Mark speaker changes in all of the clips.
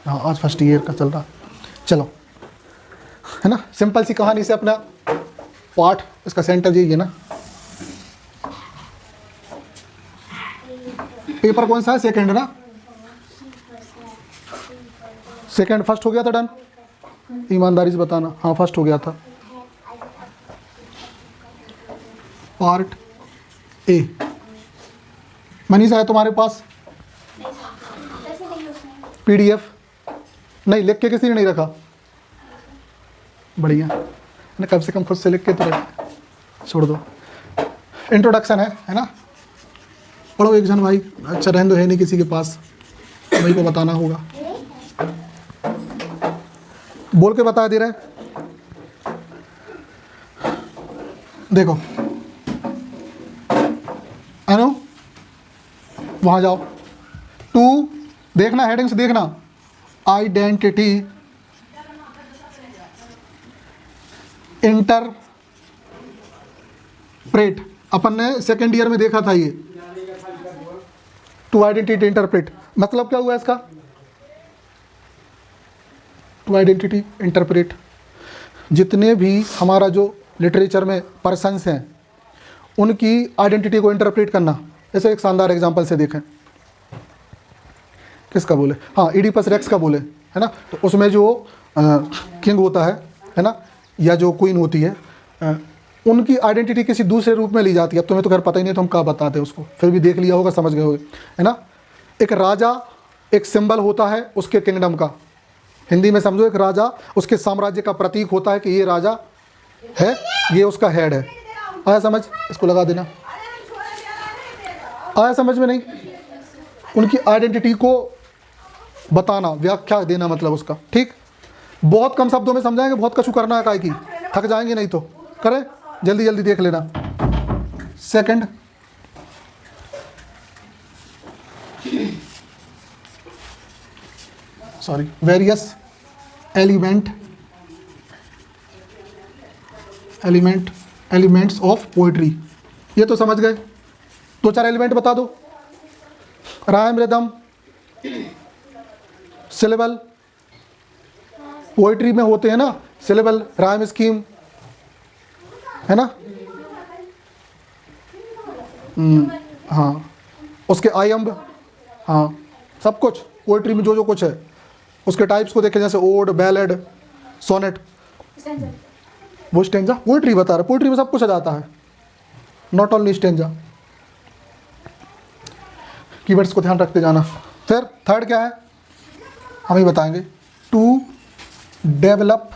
Speaker 1: हाँ आज first year का चल रहा। चलो, है ना, सिंपल सी कहानी से अपना पाठ, इसका सेंटर यही है ना। पेपर कौन सा है? सेकंड ना, सेकंड। फर्स्ट हो गया था डन, ईमानदारी से बताना। हाँ फर्स्ट हो गया था। Part A. मनीषा है तुम्हारे पास पीडीएफ? नहीं, लिख के किसी ने नहीं रखा। बढ़िया ना, कम से कम खुद से लिख के तो रख, छोड़ दो। इंट्रोडक्शन है ना, पढ़ो एक जन भाई। अच्छा रहने दो, है नहीं किसी के पास, भाई को बताना होगा। बोल के बता दे रहे। देखो अनु, वहां जाओ। टू देखना, हेडिंग से देखना। आइडेंटिटी इंटरप्रेट, अपन ने सेकेंड ईयर में देखा था ये। टू आइडेंटिटी इंटरप्रेट मतलब क्या हुआ इसका? टू आइडेंटिटी इंटरप्रेट, जितने भी हमारा जो लिटरेचर में पर्सन्स हैं उनकी आइडेंटिटी को इंटरप्रेट करना। जैसे एक शानदार एग्जांपल से देखें, किसका बोले, हाँ इडिपस रेक्स का बोले, है ना। तो उसमें जो किंग होता है ना, या जो क्वीन होती है, उनकी आइडेंटिटी किसी दूसरे रूप में ली जाती है। अब तुम्हें तो खैर पता ही नहीं, तो हम क्या बताते हैं उसको, फिर भी देख लिया होगा, समझ गए होगे, है ना। एक राजा एक सिंबल होता है उसके किंगडम का, हिंदी में समझो एक राजा उसके साम्राज्य का प्रतीक होता है कि ये राजा है, ये उसका हेड है। आया समझ? इसको लगा देना। आया समझ में? नहीं, उनकी आइडेंटिटी को बताना, व्याख्या देना मतलब उसका। ठीक, बहुत कम शब्दों में समझाएंगे, बहुत कछु करना है, काय की थक जाएंगे नहीं तो। करें जल्दी जल्दी, देख लेना। Second, sorry, various elements of poetry. ये तो समझ गए, दो चार एलिमेंट बता दो। Rhyme, rhythm, syllable. पोइट्री में होते हैं ना सिलेबल, राइम स्कीम, है ना। हाँ, उसके आयम्ब, हाँ सब कुछ पोइट्री में जो कुछ है उसके टाइप्स को देखें, जैसे ओड, बैलेड, सोनेट। वो स्टेंजा पोइट्री बता रहा, पोइट्री में सब कुछ आ जाता है, नॉट ओनली स्टेंजा। कीवर्ड्स को ध्यान रखते जाना। फिर थर्ड क्या है, हम ही बताएंगे। To develop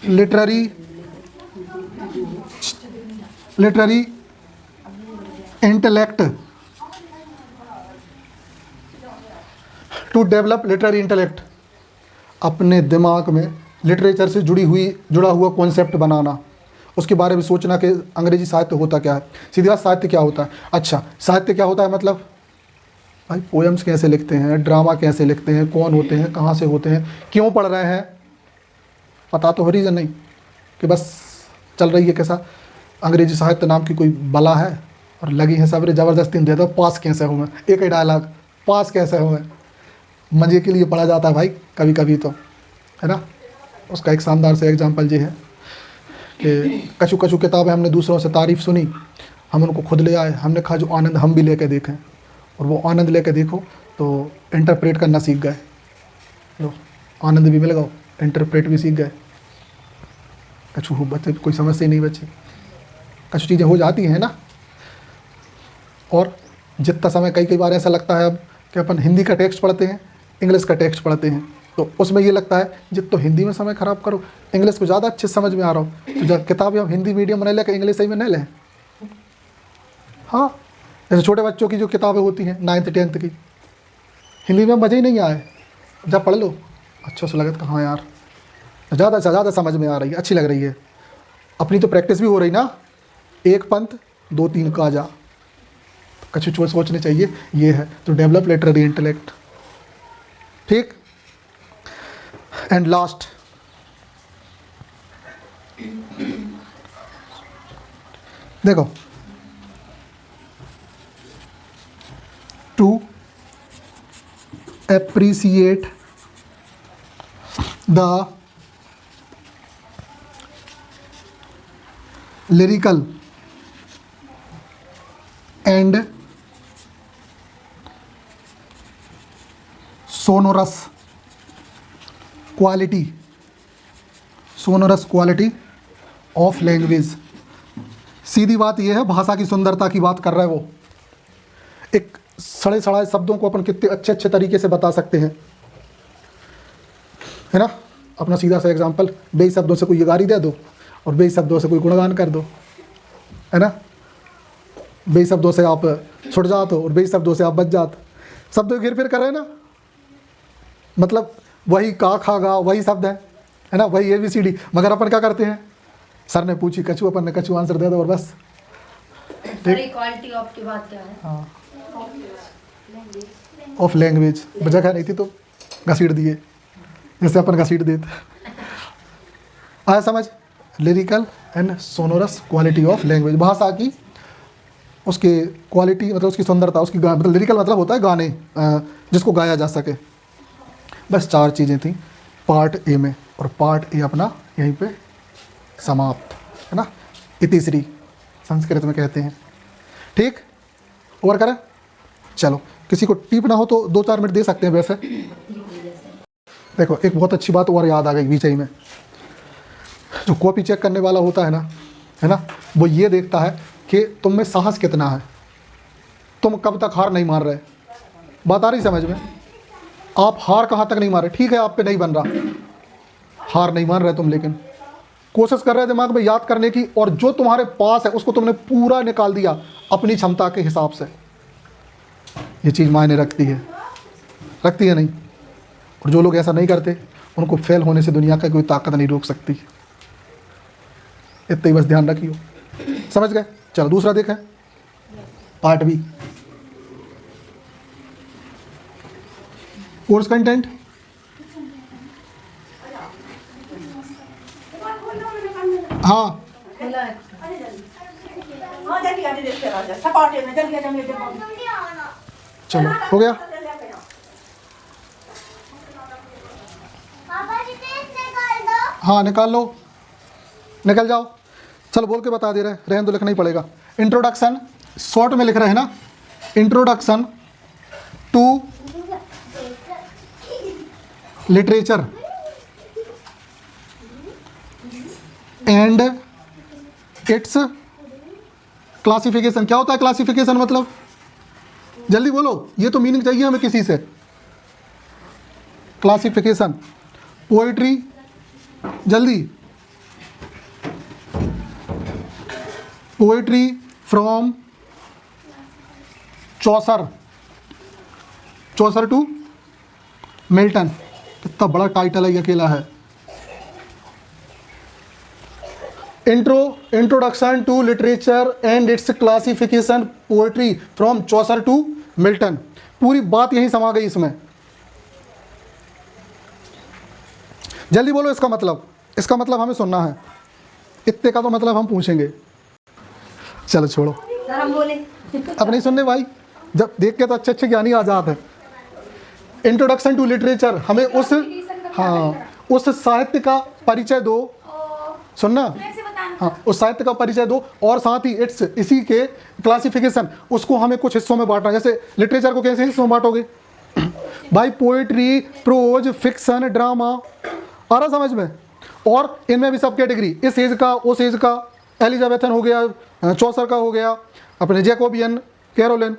Speaker 1: literary intellect, to develop literary intellect, अपने दिमाग में लिटरेचर से जुड़ा हुआ कॉन्सेप्ट बनाना, उसके बारे में सोचना कि अंग्रेजी साहित्य होता क्या है। सीधी बात, साहित्य क्या होता है? अच्छा, साहित्य क्या होता है मतलब भाई पोएम्स कैसे लिखते हैं, ड्रामा कैसे लिखते हैं, कौन होते हैं, कहाँ से होते हैं, क्यों पढ़ रहे हैं, पता तो हो रीज़न नहीं कि बस चल रही है कैसा अंग्रेजी साहित्य नाम की कोई बला है और लगी है सबरे ज़बरदस्ती दे दो, पास कैसे हुए, एक ही डायलॉग, पास कैसे हुए, मज़े के लिए पढ़ा जाता है भाई कभी कभी तो, है ना। उसका एक शानदार से एग्जांपल ये है कि कछु कछु किताबें हमने दूसरों से तारीफ़ सुनी, हम उनको खुद ले आए, हमने कहा जो आनंद हम भी लेके देखें, और वो आनंद लेके देखो तो इंटरप्रेट करना सीख गए। लो आनंद भी मिल गया, इंटरप्रेट भी सीख गए। कछु बच्चे कोई समस्या नहीं बची, कछु चीज़ें हो जाती हैं ना। और जितना समय कई बार ऐसा लगता है अब कि अपन हिंदी का टेक्स्ट पढ़ते हैं, इंग्लिश का टेक्स्ट पढ़ते हैं, तो उसमें ये लगता है जित तो हिंदी में समय ख़राब करो, इंग्लिश को ज़्यादा अच्छे समझ में आ रहा हो, तो जब किताबें हम हिंदी मीडियम में नहीं लेकर इंग्लिश सही में नहीं लें। हाँ, जैसे छोटे बच्चों की जो किताबें होती हैं 9th 10th की, हिंदी में मज़े ही नहीं आए, जब पढ़ लो अच्छा से लगा, हाँ यार ज़्यादा से ज़्यादा समझ में आ रही है, अच्छी लग रही है। अपनी तो प्रैक्टिस भी हो रही ना, एक पंथ दो तीन काजा, कछु चोर सोचने चाहिए। ये है तो डेवलप लिटरेरी इंटेलेक्ट। ठीक, एंड लास्ट देखो, to appreciate the lyrical and sonorous quality of language। सीधी बात यह है, भाषा की सुंदरता की बात कर रहा है वो। एक सड़े सड़ाए शब्दों को अपन कितने अच्छे अच्छे तरीके से बता सकते हैं, है ना। अपना सीधा सा एग्जांपल, बेई शब्दों से कोई गाली दे दो और बेई शब्दों से कोई गुणगान कर दो, है ना। बेई शब्दों से आप छुट जाते हो और बेई शब्दों से आप बच जाते। शब्दों की घेर फेर कर रहे हैं ना, मतलब वही का खा गा वही शब्द है ना, वही ABCD। मगर अपन क्या करते हैं, सर ने पूछी कछू, अपन ने कछू आंसर दे दो और बस।
Speaker 2: क्वालिटी ऑफ की बात क्या है?
Speaker 1: हाँ, ऑफ लैंग्वेज। जगह नहीं थी तो घसीट दिए, जैसे अपन घसीट देते। आया समझ? Lyrical and sonorous quality of language, भाषा की उसके क्वालिटी मतलब उसकी सुंदरता, उसकी मतलब लिरिकल मतलब होता है गाने जिसको गाया जा सके। बस 4 चीज़ें थी पार्ट ए में, और पार्ट ए अपना यहीं पे समाप्त, है ना। इतिश्री संस्कृत में कहते हैं। ठीक, ओवर करें। चलो, किसी को टिप ना हो तो 2-4 मिनट दे सकते हैं। वैसे देखो, एक बहुत अच्छी बात और याद आ गई बीच ही में। जो कॉपी चेक करने वाला होता है ना, वो ये देखता है कि तुम में साहस कितना है, तुम कब तक हार नहीं मार रहे। बात आ रही समझ में? आप हार कहाँ तक नहीं मार रहे। ठीक है, आप पे नहीं बन रहा, हार नहीं मान रहे तुम, लेकिन कोशिश कर रहे दिमाग में याद करने की, और जो तुम्हारे पास है उसको तुमने पूरा निकाल दिया अपनी क्षमता के हिसाब से। ये चीज़ मायने रखती है नहीं। और जो लोग ऐसा नहीं करते उनको फेल होने से दुनिया का कोई ताकत नहीं रोक सकती। इतना ही बस ध्यान रखियो, समझ गए? चलो दूसरा देखें, पार्ट बी, कोर्स कंटेंट। हाँ, चलो हो गया। हाँ निकाल लो, निकल जाओ। चलो बोल के बता दे रहे, रहने दो, लिखना ही पड़ेगा। इंट्रोडक्शन, शॉर्ट में लिख रहे हैं ना, introduction to literature and its classification. क्या होता है क्लासिफिकेशन मतलब? जल्दी बोलो, ये तो मीनिंग चाहिए हमें किसी से। क्लासिफिकेशन, पोएट्री, जल्दी। Poetry from Chaucer to Milton. कितना बड़ा टाइटल है, ये अकेला है। Introduction to literature and its classification, poetry from Chaucer to Milton. पूरी बात यहीं समा गई इसमें। जल्दी बोलो इसका मतलब। इसका मतलब हमें सुनना है, इतने का तो मतलब हम पूछेंगे। चलो छोड़ो,
Speaker 2: हम बोले
Speaker 1: अब नहीं सुनने भाई, जब देख के तो अच्छे अच्छे ज्ञानी आ जाते हैं। इंट्रोडक्शन टू लिटरेचर, हमें उस साहित्य का परिचय दो। सुनना, हाँ, उस साहित्य का परिचय दो, और साथ ही इट्स, इसी के क्लासिफिकेशन, उसको हमें कुछ हिस्सों में बांटना। जैसे लिटरेचर को कैसे हिस्सों में बांटोगे भाई? पोएट्री, प्रोज, फिक्शन, ड्रामा, आ रहा समझ में? और इनमें भी सब कैटेगरी, इस एज का, उस एज का, एलिजाबेथन हो गया, चौसर का हो गया, अपने जैकोबियन, कैरोलिन।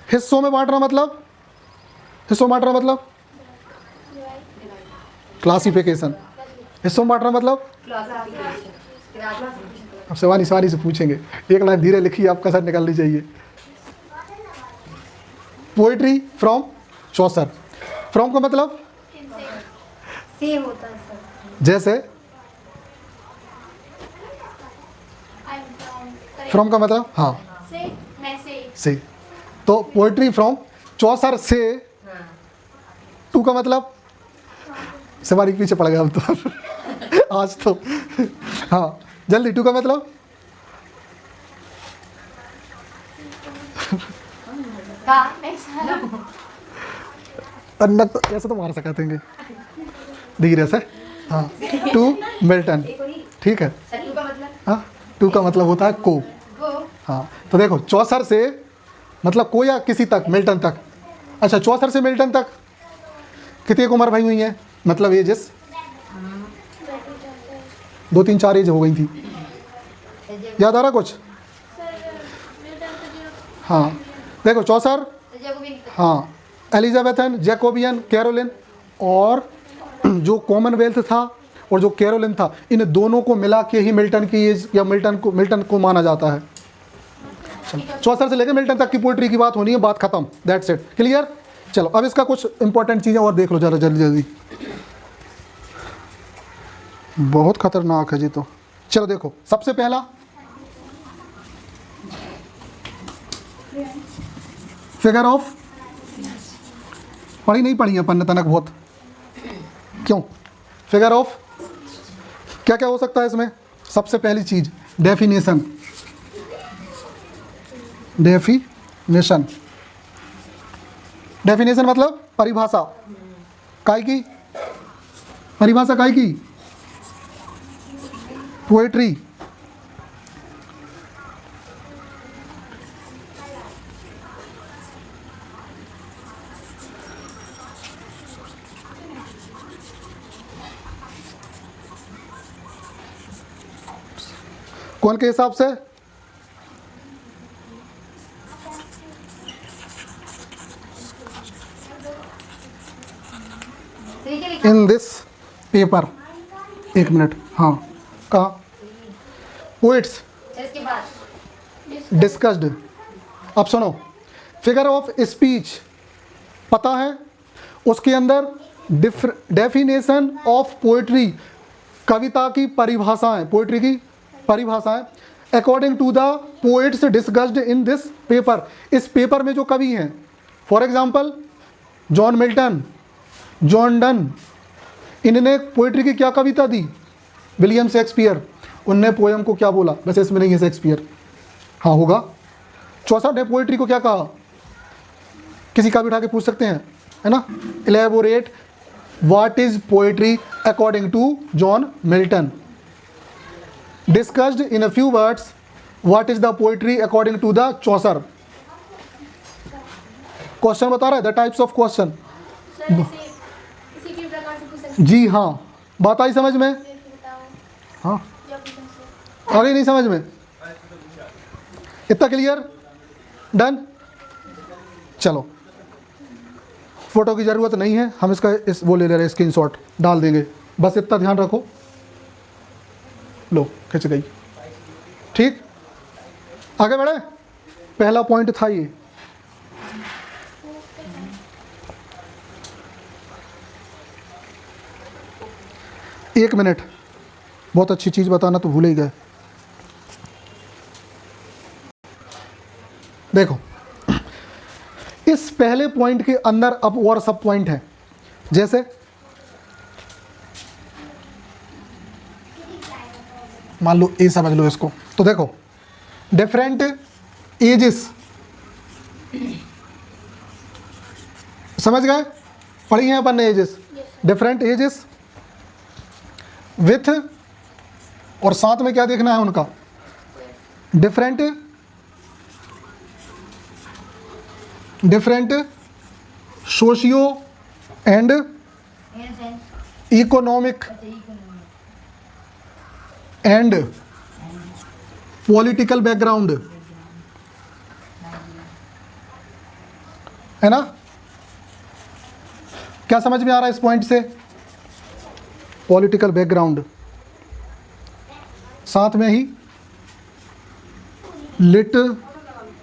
Speaker 1: हिस्सों में बांटना मतलब, क्लासिफिकेशन। हिस्सों में बांटना मतलब, अब सवारी से पूछेंगे, एक लाइन धीरे लिखिए, आपका सर निकलनी चाहिए। पोएट्री फ्रॉम चौसर, फ्रॉम का मतलब
Speaker 2: से होता है सर।
Speaker 1: जैसे फ्रॉम का मतलब, हाँ, से। तो पोएट्री फ्रॉम चौसर से टू का मतलब, सवारी के पीछे पड़ गया अब तो आज तो। हाँ जल्दी, टू का मतलब
Speaker 2: कहा नेक्स्ट
Speaker 1: अन्नत ऐसे तो मार सकते हैं धीरे से। हाँ, टू मिल्टन, ठीक है।
Speaker 2: सट्टू का मतलब
Speaker 1: हाँ, टू का मतलब होता है को।
Speaker 2: वो
Speaker 1: हाँ, तो देखो चौसर से मतलब को या किसी तक, मिल्टन तक। अच्छा, चौसर से मिल्टन तक कितनी उम्र भाई हुई है, मतलब एजेस 2 3 4 एज हो गई थी, याद आ रहा कुछ? हाँ, देखो चौसर, हाँ, एलिजाबेथन, जैकोबियन, कैरोलिन, और जो कॉमनवेल्थ था और जो कैरोलिन था, इन दोनों को मिला के ही मिल्टन की एज या मिल्टन को माना जाता है। चलो, चौसर से लेकर मिल्टन तक की पोइट्री की बात होनी है, बात खत्म, दैट्स इट, क्लियर। चलो अब इसका कुछ इंपॉर्टेंट चीज़ें और देख लो जरा जल्दी जल्दी, बहुत खतरनाक है जी। तो चलो देखो, सबसे पहला फिगर ऑफ, पढ़ी नहीं पढ़ी अपन ने तनक बहुत, क्यों? फिगर ऑफ क्या क्या हो सकता है इसमें? सबसे पहली चीज डेफिनेशन, डेफिनेशन, डेफिनेशन मतलब परिभाषा, काय की परिभाषा, काय की पोएट्री, कौन के हिसाब से? इन दिस पेपर, एक मिनट, हाँ, कहा पोइट्स
Speaker 2: इसके बाद
Speaker 1: डिस्कस्ड। अब सुनो, फिगर ऑफ स्पीच पता है, उसके अंदर डेफिनेशन ऑफ पोइट्री, कविता की परिभाषाएं, पोइट्री की परिभाषाएं, according to the poets discussed in this paper, इस पेपर में जो कवि हैं, for example John Milton, John Donne, इन्होंने पोइट्री की क्या कविता दी? विलियम शेक्सपियर, उनने पोएम को क्या बोला? वैसे इसमें नहीं है शेक्सपियर, हाँ होगा। चौसठ ने पोइट्री को क्या कहा? किसी का भी उठा के पूछ सकते हैं, है ना। Elaborate what is poetry according to John Milton, discussed in a few words what is the poetry according to the Chaucer. Question बता रहा है, द टाइप्स ऑफ क्वेश्चन। जी हाँ, बात आई समझ में? हाँ, आ गई नहीं समझ में? इतना क्लियर, डन। चलो, फोटो की ज़रूरत नहीं है, हम इसका वो ले ले रहे हैं, स्क्रीनशॉट डाल देंगे, बस इतना ध्यान रखो। लो, खिंच गई, ठीक। आगे बढ़े, पहला पॉइंट था ये। एक मिनट, बहुत अच्छी चीज़ बताना तो भूल ही गए। देखो, इस पहले पॉइंट के अंदर अब और सब पॉइंट हैं, जैसे मान लो ए समझ लो इसको, तो देखो डिफरेंट एजेस, समझ गए? पढ़ी हैं अपन ने एजेस, डिफरेंट एजेस विथ, और साथ में क्या देखना है उनका? Different socio and economic and political background, है ना। क्या समझ में आ रहा है इस पॉइंट से? पॉलिटिकल बैकग्राउंड, साथ में ही लिटररी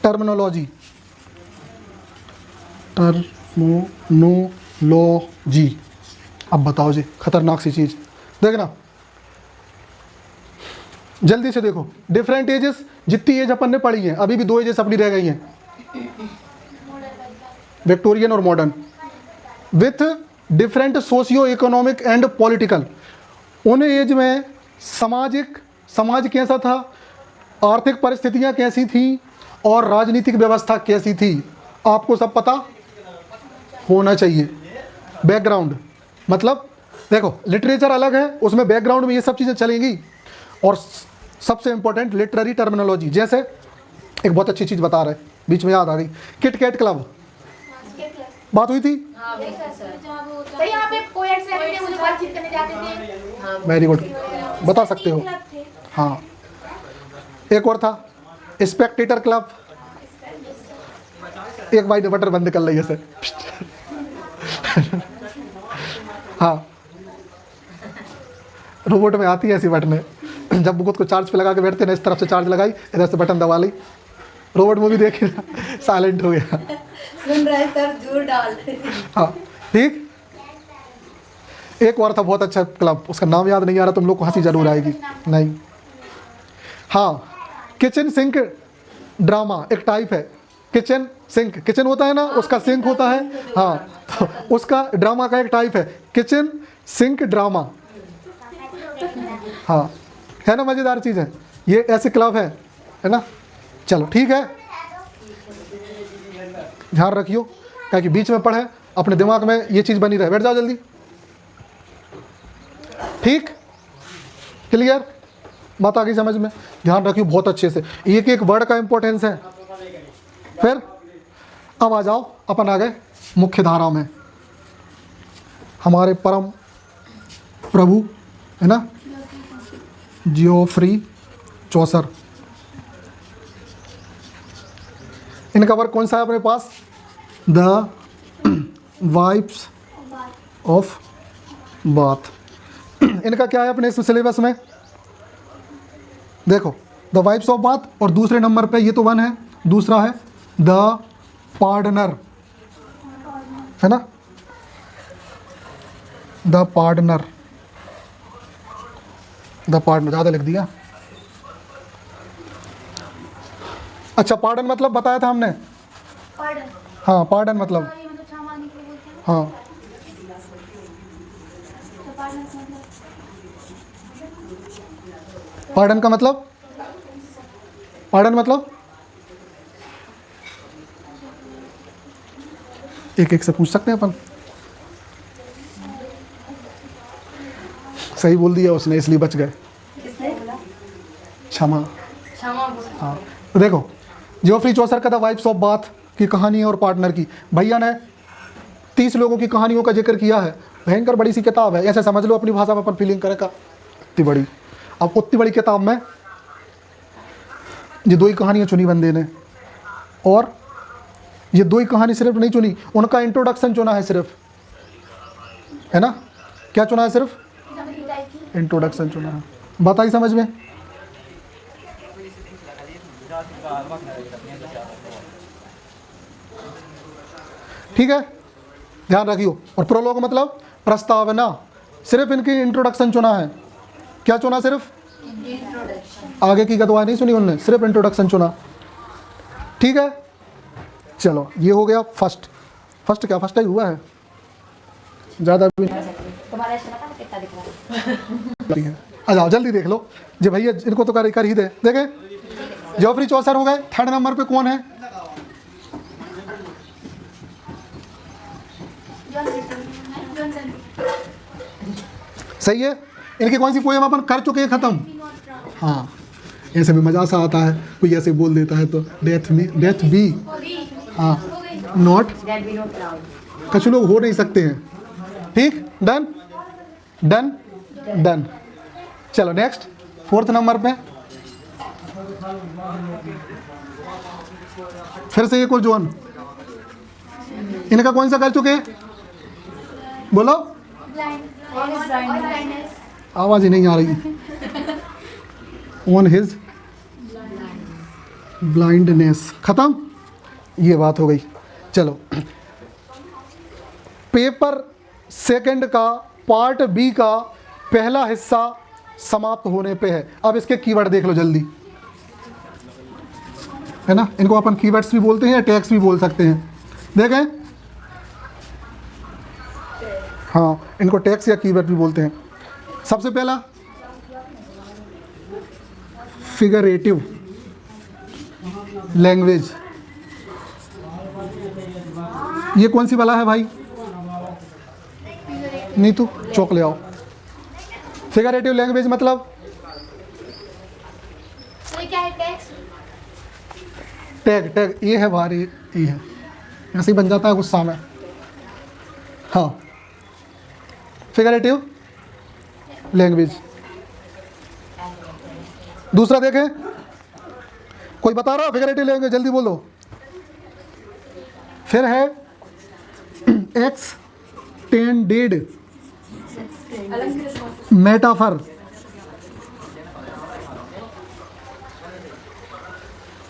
Speaker 1: टर्मिनोलॉजी, अब बताओ जी, खतरनाक सी चीज़ देखना, जल्दी से देखो। डिफरेंट एजेस, जितनी एज अपन ने पढ़ी है, अभी भी 2 एजेस अपनी रह गई हैं, विक्टोरियन और modern, with different socio economic and political. उन एज में समाज कैसा था, आर्थिक परिस्थितियां कैसी थी और राजनीतिक व्यवस्था कैसी थी, आपको सब पता होना चाहिए। बैकग्राउंड मतलब देखो लिटरेचर अलग है, उसमें बैकग्राउंड में ये सब चीज़ें चलेंगी। और सबसे इंपॉर्टेंट लिटरेरी टर्मिनोलॉजी, जैसे एक बहुत अच्छी चीज़ बता रहे, बीच में याद आ गई, किट कैट क्लब बात हुई थी।
Speaker 2: तो यहाँ पे पोएट्स रहते थे, वो जो बातचीत करने जाते थे।
Speaker 1: वेरी गुड, बता सकते हो। हाँ, एक और था स्पेक्टेटर क्लब। एक भाई ने बटन बंद कर लिया से। हाँ, रोबोट में आती है ऐसी बटनें, जब खुद को चार्ज पे लगा के बैठते ना, इस तरफ से चार्ज लगाई, इधर से बटन दबा ली, रोबोट मूवी देखी ना, साइलेंट हो गया।
Speaker 3: सुन रहे सर, जोर डाल।
Speaker 1: हाँ ठीक। एक और था बहुत अच्छा क्लब, उसका नाम याद नहीं आ रहा, तुम लोग को हंसी जरूर आएगी। नहीं, हाँ, किचन सिंक ड्रामा एक टाइप है। किचन सिंक, किचन होता है ना, उसका सिंक होता है। हाँ, तो उसका ड्रामा का एक टाइप है किचन सिंक ड्रामा। हाँ, है ना, मज़ेदार चीज़ है ये, ऐसे क्लब है ना। चलो ठीक है, ध्यान रखियो, क्या कि बीच में पढ़े, अपने दिमाग में ये चीज़ बनी रहे। बैठ जाओ जल्दी, ठीक, क्लियर, बात आ गई समझ में। ध्यान रखियो बहुत अच्छे से, एक एक वर्ड का इंपॉर्टेंस है। फिर अब आ जाओ, अपन आ गए मुख्य धारा में। हमारे परम प्रभु है ना, जियोफ्री चौसर, इनका वर्क कौन सा है अपने पास? The wife's of Bath. इनका क्या है अपने इस सिलेबस में? देखो, द वाइफ्स ऑफ बाथ, और दूसरे नंबर पे ये तो वन है, दूसरा है द पार्डनर, है ना, द पार्डनर। द पार्डनर ज़्यादा लिख दिया। अच्छा, पार्डन मतलब बताया था हमने।
Speaker 2: पार्डन,
Speaker 1: हाँ, पार्डन मतलब,
Speaker 2: ये मतलब क्षमा मांगने के लिए बोलते हैं।
Speaker 1: हाँ,
Speaker 2: तो पार्डन का मतलब
Speaker 1: पार्डन का मतलब, पार्डन मतलब एक एक से पूछ सकते हैं अपन। सही बोल दिया उसने, इसलिए बच गए। क्षमा।
Speaker 3: क्षमा बोल।
Speaker 1: हाँ, तो देखो, जियोफ्री चौसर का द वाइफ्स ऑफ बाथ की कहानी है और पार्टनर की। भैया ने 30 लोगों की कहानियों का जिक्र किया है। भयंकर बड़ी सी किताब है, ऐसे समझ लो अपनी भाषा में अपन फीलिंग करें का, इतनी बड़ी। अब उतनी बड़ी किताब में ये दो ही कहानियाँ चुनी बंदे ने, और ये दो ही कहानी सिर्फ नहीं चुनी, उनका इंट्रोडक्शन चुना है सिर्फ, है ना। क्या चुना है? सिर्फ इंट्रोडक्शन चुना है। बात आई समझ में? ठीक है, ध्यान रखियो। और प्रोलॉग मतलब प्रस्तावना, सिर्फ इनकी इंट्रोडक्शन चुना है। क्या चुना? सिर्फ आगे की गदवाई नहीं सुनी उनने, सिर्फ इंट्रोडक्शन चुना। ठीक है, चलो ये हो गया फर्स्ट। फर्स्ट क्या, फर्स्ट ही हुआ है, ज़्यादा भी नहीं।
Speaker 3: तुम्हारा ऐसा बता कितना दिख रहा है।
Speaker 1: आ जाओ जल्दी देख लो जी भैया, इनको तो कर ही दे। देखे, जियोफ्री चौसर हो गए। थर्ड नंबर पे कौन है? सही है। इनकी कौन सी पोएम अपन कर चुके हैं खत्म? हाँ, ऐसे में मजा सा आता है, कोई ऐसे बोल देता है तो डेथ बी, हाँ, नॉट, कुछ लोग हो नहीं सकते हैं। ठीक, डन डन डन। चलो नेक्स्ट, फोर्थ नंबर पे फिर से एक और जोन। इनका कौन सा कर चुके हैं? बोलो, आवाज ही नहीं आ रही। ऑन हिज ब्लाइंडनेस, खत्म, ये बात हो गई। चलो, पेपर सेकंड का पार्ट बी का पहला हिस्सा समाप्त होने पे है। अब इसके कीवर्ड देख लो जल्दी, है ना। इनको अपन कीवर्ड्स भी बोलते हैं या टैग्स भी बोल सकते हैं। देखें, हाँ, इनको टैग्स या कीवर्ड भी बोलते हैं। सबसे पहला फिगरेटिव, लैंग्वेज। ये कौन सी वाला है भाई? नीतू चौक ले आओ। फिगरेटिव लैंग्वेज मतलब
Speaker 2: तो ये क्या है? टेक्स्ट।
Speaker 1: टैग, टैग ये है बाहर, ये है, ऐसे ही बन जाता है गुस्सा में। हाँ, फिगरेटिव लैंग्वेज। दूसरा देखें, कोई बता रहा फिगरेटिव लैंग्वेज? जल्दी बोलो। फिर है एक्सटेंडेड मेटाफर।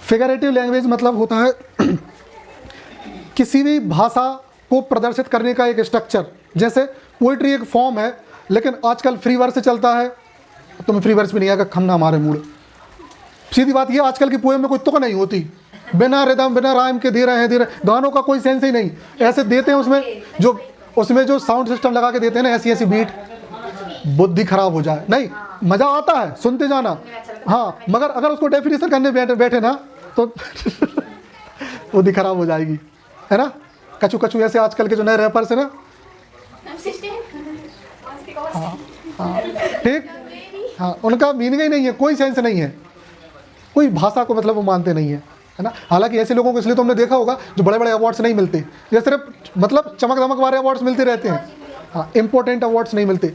Speaker 1: फिगरेटिव लैंग्वेज मतलब होता है किसी भी भाषा को प्रदर्शित करने का एक स्ट्रक्चर। जैसे पोइट्री एक फॉर्म है, लेकिन आजकल फ्री वर्स से चलता है। तुम्हें फ्री वर्स भी नहीं आएगा, खमना हमारे मूड। सीधी बात ये, आजकल की पोएम में कोई तुक नहीं होती, बिना रिदम बिना राइम के दे रहे हैं, गानों का कोई सेंस ही नहीं। ऐसे देते हैं उसमें जो साउंड सिस्टम लगा के देते हैं ना, ऐसी ऐसी बीट, बुद्धि खराब हो जाए। नहीं, मज़ा आता है सुनते जाना, हाँ, मगर अगर उसको डेफिनेशन करने बैठे ना तो बुद्धि खराब हो जाएगी, है ना। कचू कचू ऐसे आजकल के जो नए रैपर्स है ना, हाँ हाँ ठीक, हाँ, उनका मीनिंग ही नहीं है, कोई सेंस नहीं है, कोई भाषा को मतलब वो मानते नहीं है ना। हालांकि ऐसे लोगों को इसलिए तुमने देखा होगा जो बड़े बड़े अवार्ड्स नहीं मिलते, ये सिर्फ मतलब चमक दमक वाले अवार्ड्स मिलते रहते हैं, हाँ, इम्पोर्टेंट अवार्ड्स नहीं मिलते,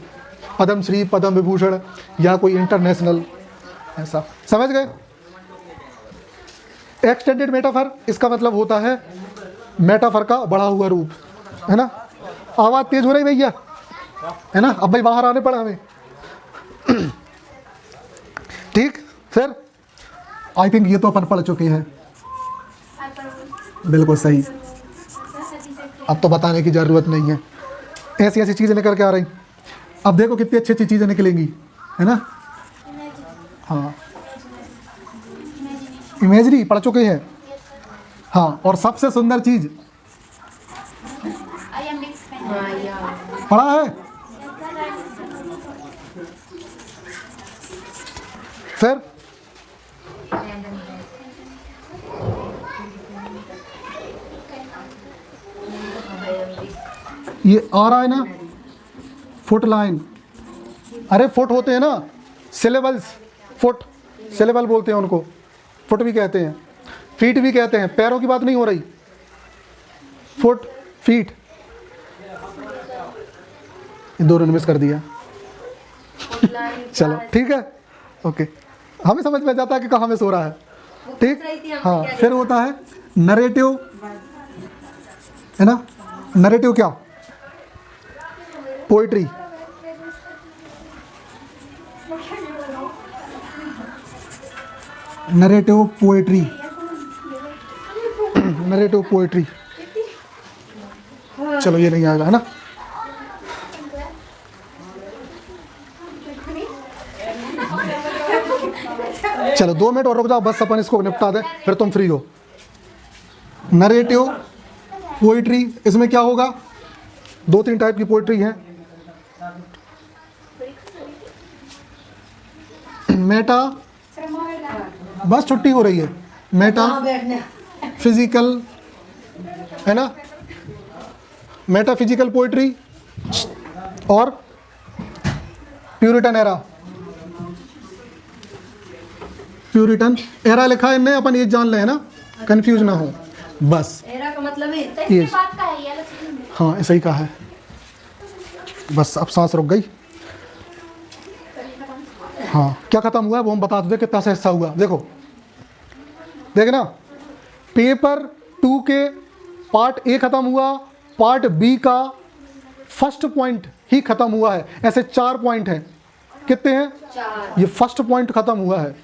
Speaker 1: पद्म श्री पद्म विभूषण या कोई इंटरनेशनल, ऐसा समझ गए। एक्सटेंडेड मेटाफर, इसका मतलब होता है मेटाफर का बढ़ा हुआ रूप, है ना। आवाज़ तेज हो रही भैया, है ना, अब भाई बाहर आने पड़ा हमें। ठीक, फिर आई थिंक ये तो अपन पढ़ चुके हैं, बिल्कुल सही, अब तो बताने की ज़रूरत नहीं है। ऐसी ऐसी चीज़ें निकल के आ रही, अब देखो कितनी अच्छी अच्छी चीज़ें निकलेंगी, है ना। हाँ, इमेजरी पढ़ चुके हैं, हाँ, और सबसे सुंदर चीज़ पढ़ा है। फिर ये आ रहा है ना, फुट लाइन, अरे फुट होते हैं ना, सिलेबल्स, फुट सिलेबल बोलते हैं उनको, फुट भी कहते हैं, फीट भी कहते हैं। पैरों की बात नहीं हो रही, फुट फीट, इन दोनों ने मिस कर दिया। चलो ठीक है, ओके, हमें समझ में जाता है कि कहाँ में सो रहा है, ठीक। हाँ, फिर होता है नरेटिव, है ना। नरेटिव क्या? Poetry, narrative poetry, narrative poetry, चलो ये नहीं आएगा, है ना। चलो 2 मिनट और रुक जाओ, बस अपन इसको निपटा दें, फिर तुम फ्री हो। नरेटिव पोइट्री, इसमें क्या होगा, 2-3 टाइप की पोइट्री है। मेटा, बस छुट्टी हो रही है, मेटा फिजिकल, है ना, मेटा फिजिकल पोइट्री और प्यूरिटन एरा। प्यूरिटन एरा लिखा है इनने, अपन ये जान लें, है ना, कंफ्यूज ना हो बस।
Speaker 3: एरा का मतलब है
Speaker 2: तो इसके बाद का है ये अलग से?
Speaker 1: हाँ, ऐसा ही कहा है, बस अब सांस रुक गई। हाँ, क्या खत्म हुआ है वो हम बता दो, कितना सा हिस्सा हुआ। देखो देखना, पेपर 2 के पार्ट ए खत्म हुआ, पार्ट बी का फर्स्ट पॉइंट ही खत्म हुआ है। ऐसे 4 पॉइंट हैं, कितने हैं?
Speaker 3: 4।
Speaker 1: ये फर्स्ट पॉइंट खत्म हुआ है।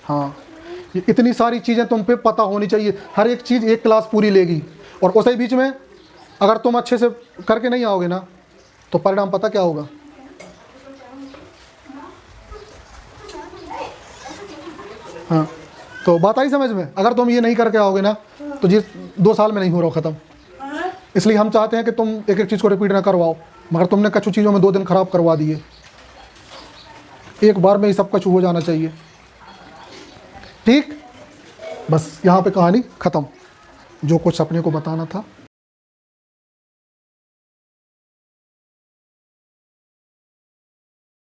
Speaker 1: हाँ, ये इतनी सारी चीज़ें तुम पे पता होनी चाहिए, हर एक चीज़ एक क्लास पूरी लेगी। और उसी बीच में अगर तुम अच्छे से करके नहीं आओगे ना, तो परिणाम पता क्या होगा? हाँ, तो बात आई समझ में। अगर तुम ये नहीं करके आओगे ना, तो जिस 2 साल में नहीं हो रहा ख़त्म। इसलिए हम चाहते हैं कि तुम एक एक चीज़ को रिपीट ना करवाओ, मगर तुमने कछु चीज़ों में 2 दिन ख़राब करवा दिए। एक बार में ही सब कुछ हो जाना चाहिए, ठीक। बस यहाँ पे कहानी ख़त्म। जो कुछ अपने को बताना था